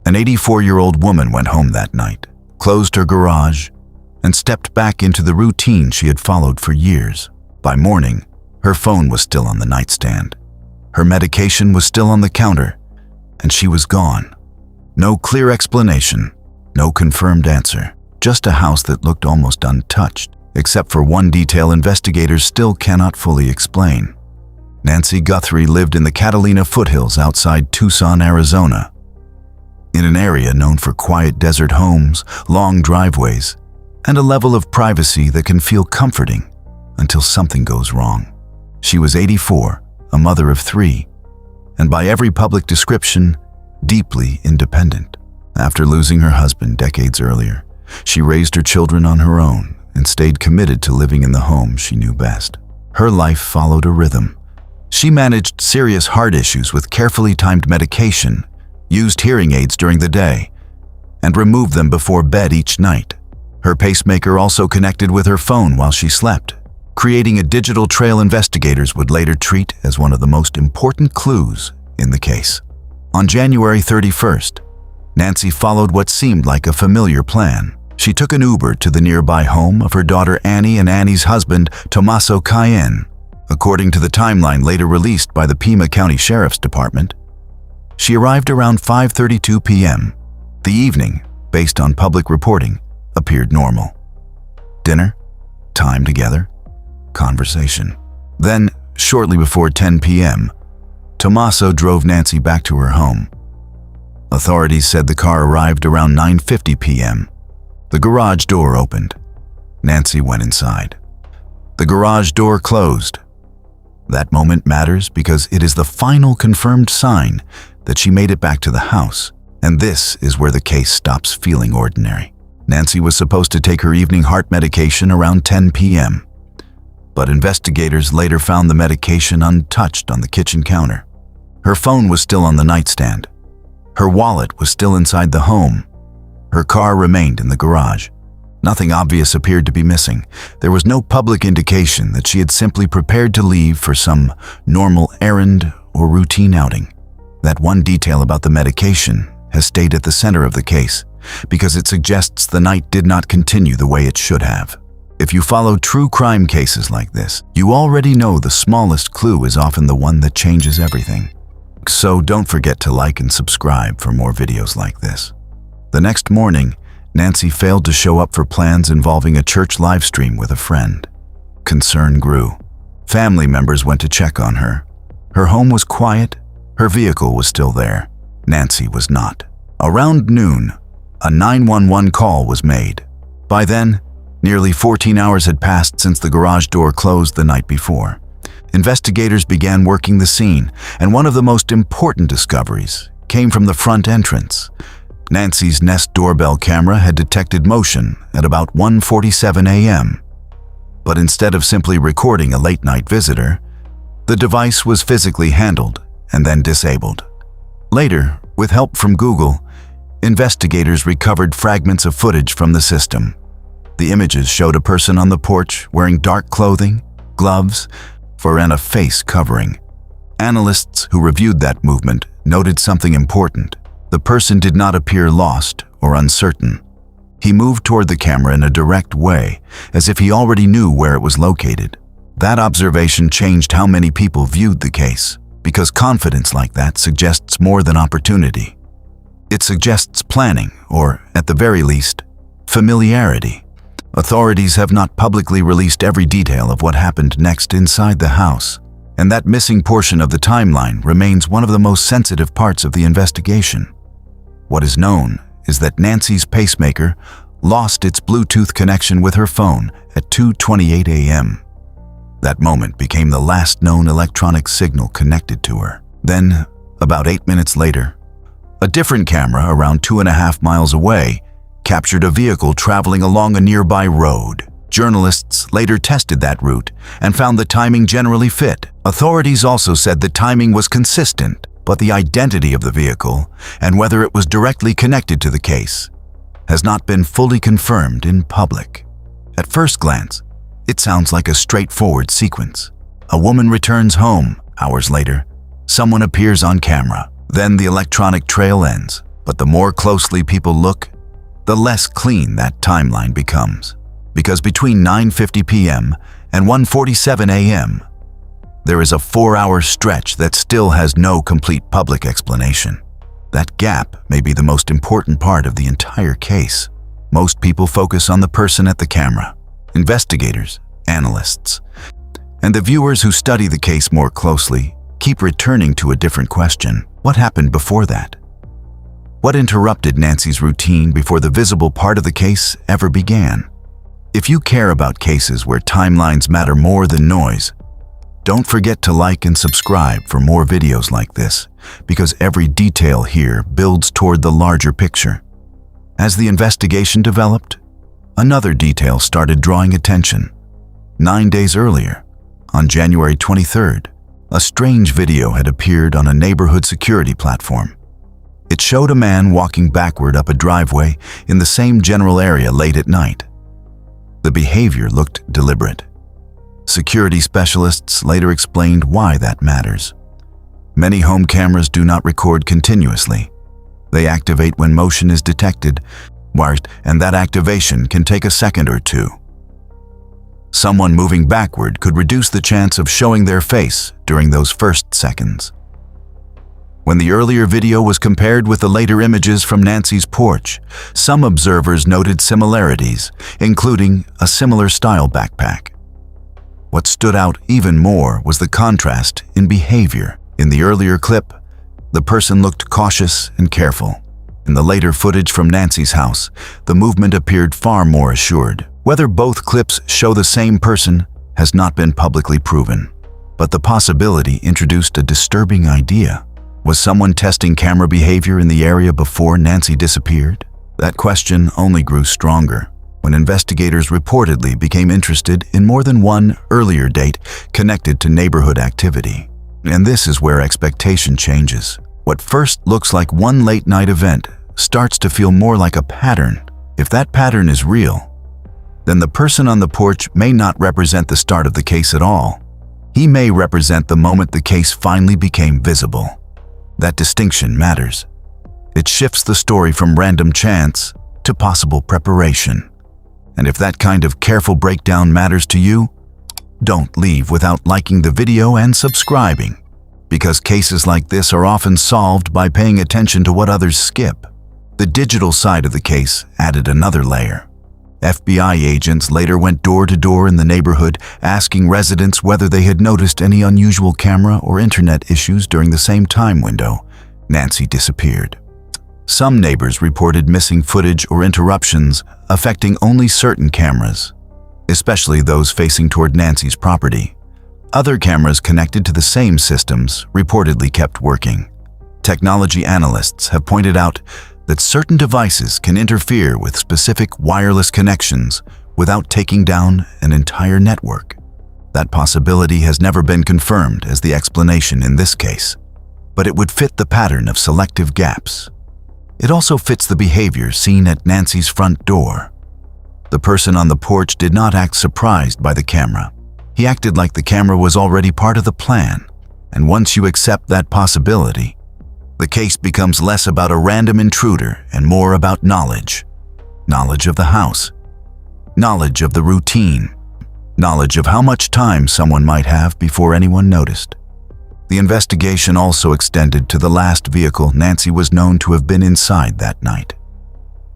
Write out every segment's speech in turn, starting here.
An 84-year-old woman went home that night, closed her garage, and stepped back into the routine she had followed for years. By morning, her phone was still on the nightstand. Her medication was still on the counter, and she was gone. No clear explanation, no confirmed answer, just a house that looked almost untouched, except for one detail investigators still cannot fully explain. Nancy Guthrie lived in the Catalina Foothills outside Tucson, Arizona. In an area known for quiet desert homes, long driveways, and a level of privacy that can feel comforting until something goes wrong. She was 84, a mother of 3, and by every public description, deeply independent. After losing her husband decades earlier, she raised her children on her own and stayed committed to living in the home she knew best. Her life followed a rhythm. She managed serious heart issues with carefully timed medication, used hearing aids during the day, and removed them before bed each night. Her pacemaker also connected with her phone while she slept, creating a digital trail investigators would later treat as one of the most important clues in the case. On January 31st, Nancy followed what seemed like a familiar plan. She took an Uber to the nearby home of her daughter Annie and Annie's husband, Tommaso Cayenne. According to the timeline later released by the Pima County Sheriff's Department, she arrived around 5:32 p.m. The evening, based on public reporting, appeared normal. Dinner, time together, conversation. Then, shortly before 10 p.m., Tommaso drove Nancy back to her home. Authorities said the car arrived around 9:50 p.m. The garage door opened. Nancy went inside. The garage door closed. That moment matters because it is the final confirmed sign that she made it back to the house, and this is where the case stops feeling ordinary. Nancy was supposed to take her evening heart medication around 10 p.m., but investigators later found the medication untouched on the kitchen counter. Her phone was still on the nightstand. Her wallet was still inside the home. Her car remained in the garage. Nothing obvious appeared to be missing. There was no public indication that she had simply prepared to leave for some normal errand or routine outing. That one detail about the medication has stayed at the center of the case because it suggests the night did not continue the way it should have. If you follow true crime cases like this, you already know the smallest clue is often the one that changes everything. So don't forget to like and subscribe for more videos like this. The next morning, Nancy failed to show up for plans involving a church live stream with a friend. Concern grew. Family members went to check on her. Her home was quiet. Her vehicle was still there. Nancy was not. Around noon, a 911 call was made. By then, nearly 14 hours had passed since the garage door closed the night before. Investigators began working the scene, and one of the most important discoveries came from the front entrance. Nancy's Nest doorbell camera had detected motion at about 1:47 a.m. But instead of simply recording a late-night visitor, the device was physically handled and then disabled. Later, with help from Google, investigators recovered fragments of footage from the system. The images showed a person on the porch wearing dark clothing, gloves, and a face covering. Analysts who reviewed that movement noted something important. The person did not appear lost or uncertain. He moved toward the camera in a direct way, as if he already knew where it was located. That observation changed how many people viewed the case, because confidence like that suggests more than opportunity. It suggests planning, or, at the very least, familiarity. Authorities have not publicly released every detail of what happened next inside the house, and that missing portion of the timeline remains one of the most sensitive parts of the investigation. What is known is that Nancy's pacemaker lost its Bluetooth connection with her phone at 2:28 a.m. That moment became the last known electronic signal connected to her. Then, about 8 minutes later, a different camera around 2.5 miles away captured a vehicle traveling along a nearby road. Journalists later tested that route and found the timing generally fit. Authorities also said the timing was consistent, but the identity of the vehicle and whether it was directly connected to the case has not been fully confirmed in public. At first glance, it sounds like a straightforward sequence. A woman returns home. Hours later, someone appears on camera. Then the electronic trail ends. But the more closely people look, the less clean that timeline becomes. Because between 9:50 p.m. and 1:47 a.m., there is a 4-hour stretch that still has no complete public explanation. That gap may be the most important part of the entire case. Most people focus on the person at the camera, investigators, analysts, and the viewers who study the case more closely keep returning to a different question. What happened before that? What interrupted Nancy's routine before the visible part of the case ever began? If you care about cases where timelines matter more than noise, don't forget to like and subscribe for more videos like this, because every detail here builds toward the larger picture. As the investigation developed, another detail started drawing attention. 9 days earlier, on January 23rd, a strange video had appeared on a neighborhood security platform. It showed a man walking backward up a driveway in the same general area late at night. The behavior looked deliberate. Security specialists later explained why that matters. Many home cameras do not record continuously. They activate when motion is detected, and that activation can take a second or two. Someone moving backward could reduce the chance of showing their face during those first seconds. When the earlier video was compared with the later images from Nancy's porch, some observers noted similarities, including a similar style backpack. What stood out even more was the contrast in behavior. In the earlier clip, the person looked cautious and careful. In the later footage from Nancy's house, the movement appeared far more assured. Whether both clips show the same person has not been publicly proven, but the possibility introduced a disturbing idea. Was someone testing camera behavior in the area before Nancy disappeared? That question only grew stronger when investigators reportedly became interested in more than one earlier date connected to neighborhood activity. And this is where expectation changes. What first looks like one late-night event starts to feel more like a pattern. If that pattern is real, then the person on the porch may not represent the start of the case at all. He may represent the moment the case finally became visible. That distinction matters. It shifts the story from random chance to possible preparation. And if that kind of careful breakdown matters to you, don't leave without liking the video and subscribing, because cases like this are often solved by paying attention to what others skip. The digital side of the case added another layer. FBI agents later went door to door in the neighborhood asking residents whether they had noticed any unusual camera or internet issues during the same time window Nancy disappeared. Some neighbors reported missing footage or interruptions affecting only certain cameras, especially those facing toward Nancy's property. Other cameras connected to the same systems reportedly kept working. Technology analysts have pointed out that certain devices can interfere with specific wireless connections without taking down an entire network. That possibility has never been confirmed as the explanation in this case, but it would fit the pattern of selective gaps. It also fits the behavior seen at Nancy's front door. The person on the porch did not act surprised by the camera. He acted like the camera was already part of the plan. And once you accept that possibility, the case becomes less about a random intruder and more about knowledge. Knowledge of the house, knowledge of the routine, knowledge of how much time someone might have before anyone noticed. The investigation also extended to the last vehicle Nancy was known to have been inside that night.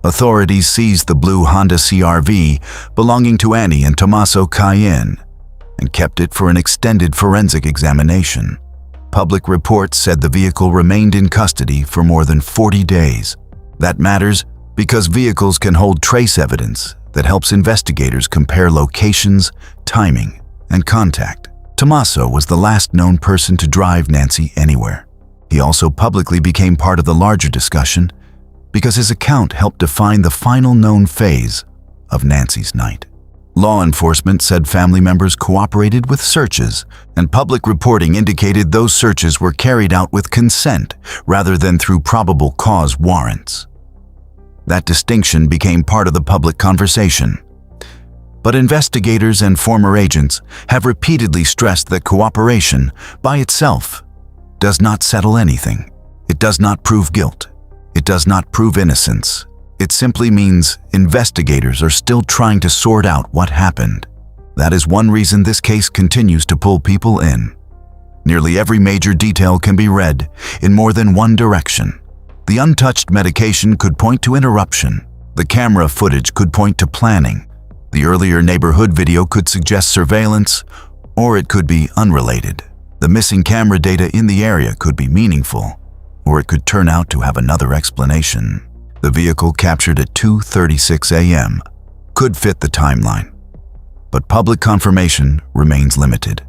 Authorities seized the blue Honda CR-V belonging to Annie and Tommaso Cayenne and kept it for an extended forensic examination. Public reports said the vehicle remained in custody for more than 40 days. That matters because vehicles can hold trace evidence that helps investigators compare locations, timing, and contact. Tommaso was the last known person to drive Nancy anywhere. He also publicly became part of the larger discussion because his account helped define the final known phase of Nancy's night. Law enforcement said family members cooperated with searches, and public reporting indicated those searches were carried out with consent rather than through probable cause warrants. That distinction became part of the public conversation. But investigators and former agents have repeatedly stressed that cooperation, by itself, does not settle anything. It does not prove guilt. It does not prove innocence. It simply means investigators are still trying to sort out what happened. That is one reason this case continues to pull people in. Nearly every major detail can be read in more than one direction. The untouched medication could point to interruption. The camera footage could point to planning. The earlier neighborhood video could suggest surveillance, or it could be unrelated. The missing camera data in the area could be meaningful, or it could turn out to have another explanation. The vehicle captured at 2:36 a.m. could fit the timeline, but public confirmation remains limited.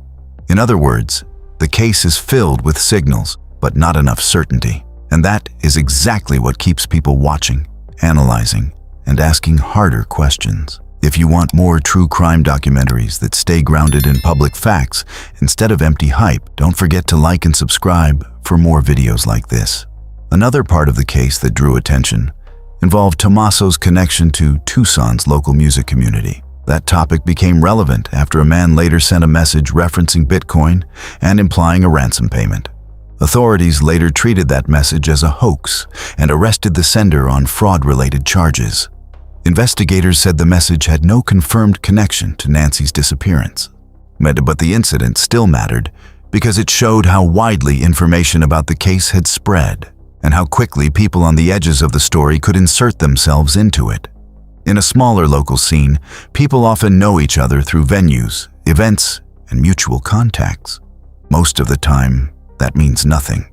In other words, the case is filled with signals, but not enough certainty. And that is exactly what keeps people watching, analyzing, and asking harder questions. If you want more true crime documentaries that stay grounded in public facts instead of empty hype, don't forget to like and subscribe for more videos like this. Another part of the case that drew attention involved Tommaso's connection to Tucson's local music community. That topic became relevant after a man later sent a message referencing Bitcoin and implying a ransom payment. Authorities later treated that message as a hoax and arrested the sender on fraud-related charges. Investigators said the message had no confirmed connection to Nancy's disappearance. But the incident still mattered because it showed how widely information about the case had spread and how quickly people on the edges of the story could insert themselves into it. In a smaller local scene, people often know each other through venues, events, and mutual contacts. Most of the time, that means nothing.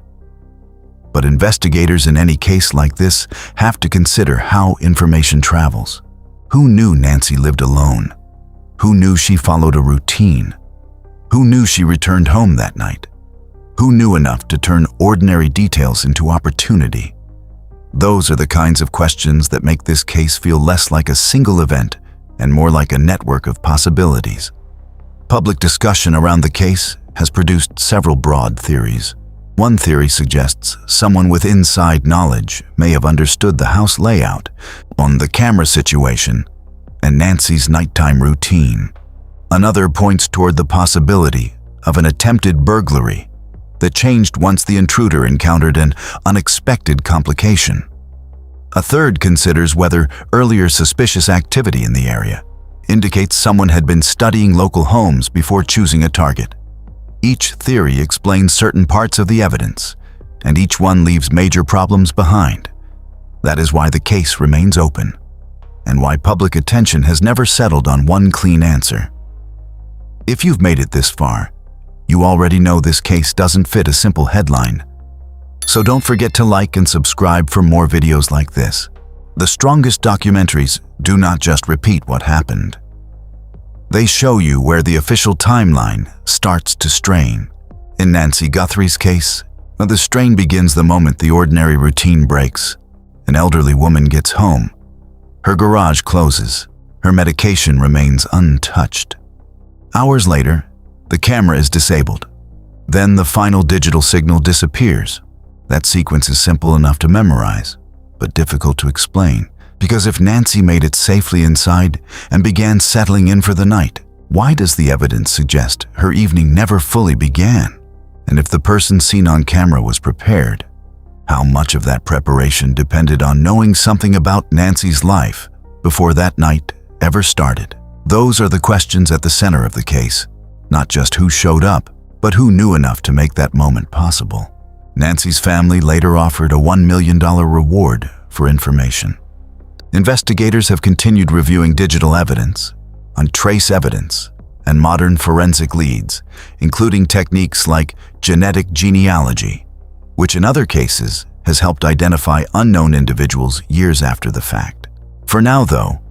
But investigators in any case like this have to consider how information travels. Who knew Nancy lived alone? Who knew she followed a routine? Who knew she returned home that night? Who knew enough to turn ordinary details into opportunity? Those are the kinds of questions that make this case feel less like a single event and more like a network of possibilities. Public discussion around the case has produced several broad theories. One theory suggests someone with inside knowledge may have understood the house layout, on the camera situation, and Nancy's nighttime routine. Another points toward the possibility of an attempted burglary that changed once the intruder encountered an unexpected complication. A third considers whether earlier suspicious activity in the area indicates someone had been studying local homes before choosing a target. Each theory explains certain parts of the evidence, and each one leaves major problems behind. That is why the case remains open, and why public attention has never settled on one clean answer. If you've made it this far, you already know this case doesn't fit a simple headline. So don't forget to like and subscribe for more videos like this. The strongest documentaries do not just repeat what happened. They show you where the official timeline starts to strain. In Nancy Guthrie's case, the strain begins the moment the ordinary routine breaks. An elderly woman gets home. Her garage closes. Her medication remains untouched. Hours later, the camera is disabled. Then the final digital signal disappears. That sequence is simple enough to memorize, but difficult to explain. Because if Nancy made it safely inside and began settling in for the night, why does the evidence suggest her evening never fully began? And if the person seen on camera was prepared, how much of that preparation depended on knowing something about Nancy's life before that night ever started? Those are the questions at the center of the case. Not just who showed up, but who knew enough to make that moment possible. Nancy's family later offered a $1 million reward for information. Investigators have continued reviewing digital evidence, trace evidence, and modern forensic leads, including techniques like genetic genealogy, which in other cases has helped identify unknown individuals years after the fact. For now, though,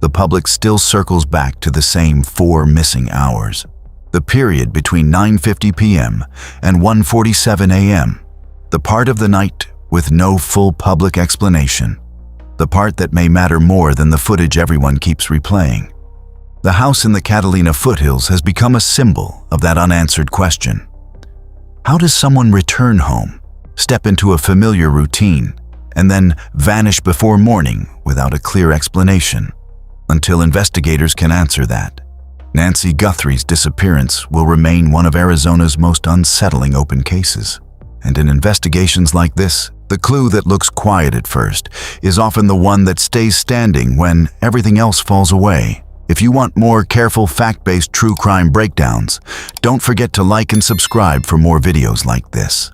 the public still circles back to the same 4 missing hours. The period between 9:50 p.m. and 1:47 a.m., the part of the night with no full public explanation. The part that may matter more than the footage everyone keeps replaying. The house in the Catalina Foothills has become a symbol of that unanswered question. How does someone return home, step into a familiar routine, and then vanish before morning without a clear explanation? Until investigators can answer that, Nancy Guthrie's disappearance will remain one of Arizona's most unsettling open cases. And in investigations like this, The clue that looks quiet at first is often the one that stays standing when everything else falls away. If you want more careful, fact-based true crime breakdowns, don't forget to like and subscribe for more videos like this.